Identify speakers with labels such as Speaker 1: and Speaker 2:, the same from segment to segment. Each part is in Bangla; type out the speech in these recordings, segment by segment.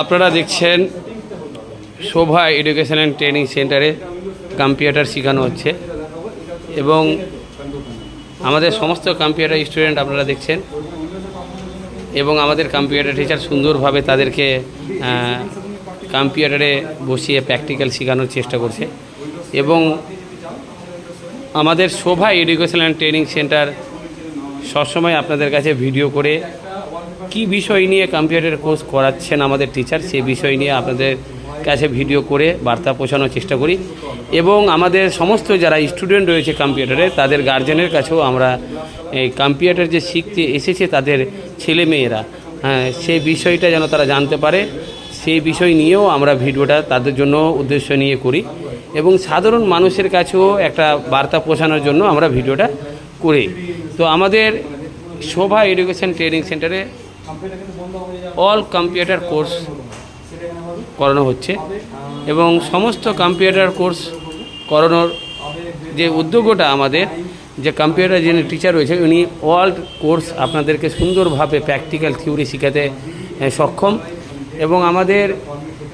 Speaker 1: আপনারা দেখছেন শোভা এডুকেশন অ্যান্ড ট্রেনিং সেন্টারে কম্পিউটার শেখানো হচ্ছে এবং আমাদের সমস্ত কম্পিউটার স্টুডেন্ট আপনারা দেখছেন এবং আমাদের কম্পিউটার টিচার সুন্দরভাবে তাদেরকে কম্পিউটারে বসিয়ে প্র্যাকটিক্যাল শেখানোর চেষ্টা করছে এবং আমাদের শোভা এডুকেশন অ্যান্ড ট্রেনিং সেন্টার সবসময় আপনাদের কাছে ভিডিও করে কি বিষয় নিয়ে কম্পিউটার কোর্স করাচ্ছেন আমাদের টিচার সেই বিষয় নিয়ে আপনাদের কাছে ভিডিও করে বার্তা পৌঁছানোর চেষ্টা করি এবং আমাদের সমস্ত যারা স্টুডেন্ট রয়েছে কম্পিউটারে তাদের গার্জেনের কাছেও আমরা এই কম্পিউটার যে শিখতে এসেছে তাদের ছেলে মেয়েরা সেই বিষয়টা যেন তারা জানতে পারে সেই বিষয় নিয়েও আমরা ভিডিওটা তাদের জন্য উদ্দেশ্য নিয়ে করি এবং সাধারণ মানুষের কাছেও একটা বার্তা পৌঁছানোর জন্য আমরা ভিডিওটা করি। তো আমাদের শোভা এডুকেশন ট্রেনিং সেন্টারে অল কম্পিউটার কোর্স করানো হচ্ছে এবং সমস্ত কম্পিউটার কোর্স করানোর যে উদ্যোগটা আমাদের যে কম্পিউটার যিনি টিচার রয়েছে উনি অল কোর্স আপনাদেরকে সুন্দরভাবে প্র্যাকটিক্যাল থিওরি শেখাতে সক্ষম এবং আমাদের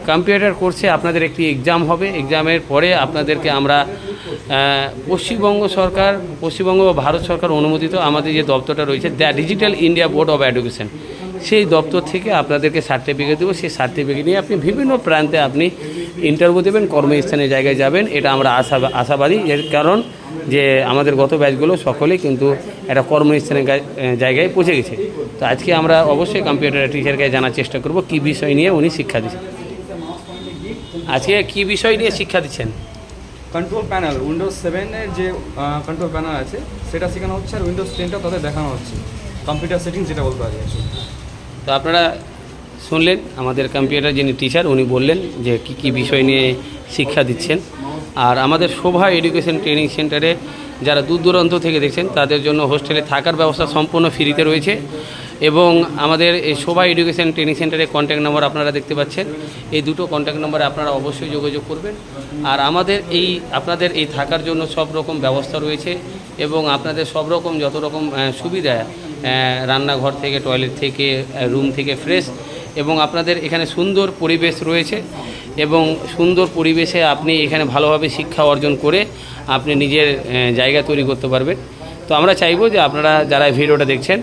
Speaker 1: কম্পিউটার কোর্সে আপনাদের একটি এক্সাম হবে, এক্সামের পরে আপনাদেরকে আমরা পশ্চিমবঙ্গ সরকার পশ্চিমবঙ্গ ও ভারত সরকার অনুমোদিত আমাদের যে দপ্তরটা রয়েছে the digital India board of education সেই দপ্তর থেকে আপনাদেরকে সার্টিফিকেট দেবো। সেই সার্টিফিকেট নিয়ে আপনি বিভিন্ন প্রান্তে আপনি ইন্টারভিউ দেবেন, কর্মস্থানে জায়গায় যাবেন, এটা আমরা আশাবাদী। এর কারণ যে আমাদের গত ব্যাচগুলো সকলেই কিন্তু একটা কর্মস্থানের জায়গায় পৌঁছে গেছে। তো আজকে আমরা অবশ্যই কম্পিউটার টিচারকে জানার চেষ্টা করব কী বিষয় নিয়ে উনি শিক্ষা দিচ্ছেন। আজকে কী বিষয় নিয়ে শিক্ষা দিচ্ছেন?
Speaker 2: কন্ট্রোল প্যানেল উইন্ডোজ 7-এর যে কন্ট্রোল প্যানেল আছে সেটা শেখানো হচ্ছে আর উইন্ডোজ 10টা তাদের দেখানো হচ্ছে, কম্পিউটার সেটিংস যেটা বলতে পারি।
Speaker 1: তো আপনারা শুনলেন আমাদের কম্পিউটার যিনি টিচার উনি বললেন যে কী বিষয় নিয়ে শিক্ষা দিচ্ছেন। আর আমাদের শোভা এডুকেশন ট্রেনিং সেন্টারে যারা দূর দূরান্ত থেকে দেখছেন তাদের জন্য হোস্টেলে থাকার ব্যবস্থা সম্পূর্ণ ফ্রিতে রয়েছে এবং আমাদের এই শোভা এডুকেশন ট্রেনিং সেন্টারের কন্ট্যাক্ট নম্বর আপনারা দেখতে পাচ্ছেন। এই দুটো কন্ট্যাক্ট নম্বরে আপনারা অবশ্যই যোগাযোগ করবেন। আর আমাদের আপনাদের এই থাকার জন্য সব রকম ব্যবস্থা রয়েছে এবং আপনাদের সব রকম যত রকম সুবিধা রান্নাঘর থেকে টয়লেট থেকে রুম থেকে ফ্রেশ এবং আপনাদের এখানে সুন্দর পরিবেশ রয়েছে এবং সুন্দর পরিবেশে আপনি এখানে ভালোভাবে শিক্ষা অর্জন করে আপনি নিজের জায়গা তৈরি করতে পারবেন। তো আমরা চাইবো যে আপনারা যারা ভিডিওটা দেখছেন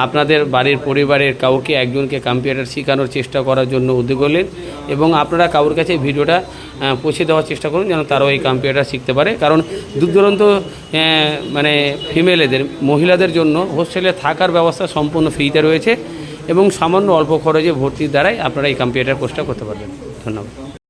Speaker 1: আপনাদের বাড়ির পরিবারের কাউকে একজনকে কম্পিউটার শেখানোর চেষ্টা করার জন্য উদ্যোগ করলেন এবং আপনারা কারোর কাছে ভিডিওটা পৌঁছে দেওয়ার চেষ্টা করুন যেন তারাও এই কম্পিউটার শিখতে পারে। কারণ দূর দূরান্ত মানে মহিলাদের জন্য হোস্টেলে থাকার ব্যবস্থা সম্পূর্ণ ফ্রিতে রয়েছে এবং সামান্য অল্প খরচে ভর্তির দ্বারাই আপনারা এই কম্পিউটার কোর্সটা করতে পারবেন। ধন্যবাদ।